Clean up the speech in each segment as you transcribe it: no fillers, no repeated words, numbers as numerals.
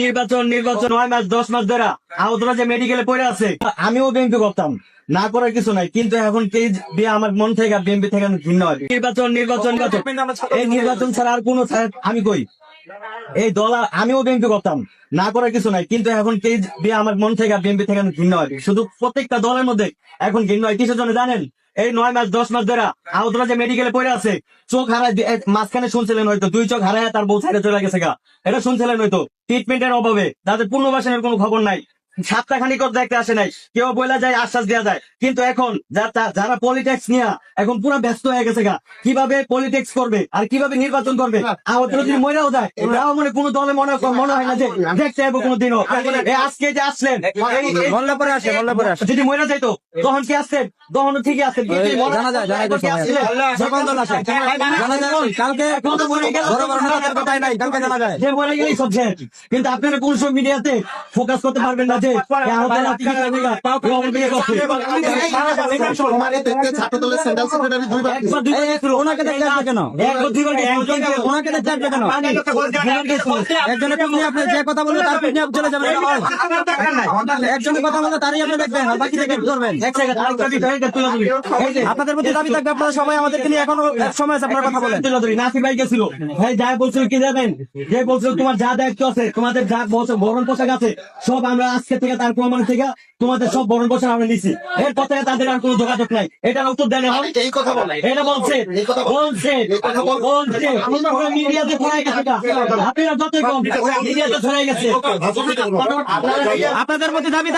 নির্বাচন 9 মাস 10 মাস ধরে আহতরা যে মেডিকেলে পড়ে আছে, আমিও বিএনপি করতাম, না করার কিছু নাই, কিন্তু এখন কেজ দিয়ে আমার মন থেকে বিএনপি থেকে ভিন্ন হয়। নির্বাচন এই নির্বাচন ছাড়া আর কোনো আমি কই এই দল আমিও বিএনপি করতাম, না করার কিছু নাই, কিন্তু এখন কেজ দিয়ে আমার মন থেকে বিএনপি থেকে ভিন্ন হয়। শুধু প্রত্যেকটা দলের মধ্যে এখন ভিন্ন হয়। কিসের জন্য জানেন? এই 9 মাস 10 মাস ধরে আহতরা যে মেডিকেলে পড়ে আছে, চোখ হারায় মাঝখানে শুনছিলেন হয়তো 2 চোখ হারায় তার বউ ছেড়ে চলে গেছে গা, এটা শুনছিলেন হয়তো। ট্রিটমেন্টের অভাবে তাদের পুনর্বাসনের কোনো খবর নাই, সপ্তাহখানিক দেখতে আসে নাই, কেউ বলা যায়, আশ্বাস দেওয়া যায়, কিন্তু এখন যারা পলিটিক্স নিয়ে এখন পুরো ব্যস্ত হয়ে গেছে গা, কিভাবে পলিটিক্স করবে আর কিভাবে নির্বাচন করবে। আহতরা যদি মরেও যায়, তাও মনে কোনো দলে মনে হয় না যে দেখতে যাবো কোনোদিনও। আজকে যে আসলেন যদি মরে যাইতো তখন কি আসছেন? তখন ঠিকই আসছেন, কিন্তু আপনারা কোন সব মিডিয়াতে ফোকাস করতে পারবেন না যে যে কথা বলবে তার চলে যাবেন, একজনের কথা বললে তারই আপনি দেখবেন, বাকি থেকে ধরবেন। আপনাদের প্রতি দাবি থাকবে, আপনারা সবাই আমাদেরকে নিয়ে এখনো সময় আছে, আপনার কথা বলেন। নাসির ভাই গেছিল, ভাই যা বলছিল কি জানেন, যে বলছিল তোমার যা দায়িত্ব আছে, তোমাদের যা বরণ পোশাক আছে, সব আমরা আজকে থেকে তার প্রমাণ থেকে তোমাদের সব বরণ পোশাক আমরা নিছি। এরপর থেকে তাদের আর কোনো যোগাযোগ নাই। এটার উত্তর দেন এখন। এটা বলছে মিডিয়াতে ছড়াই গেছে, আপনারা যতই কম মিডিয়াতে ছড়াই গেছে। আপনাদের প্রতি দাবি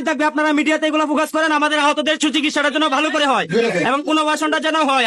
থাকবে, আপনারা মিডিয়াতে এগুলো ফোকাস করেন, আমাদের আহতদের সুচিকিৎসাটার জন্য ভালো করে হয় এবং পুনর্বাসনটা যেন হয়।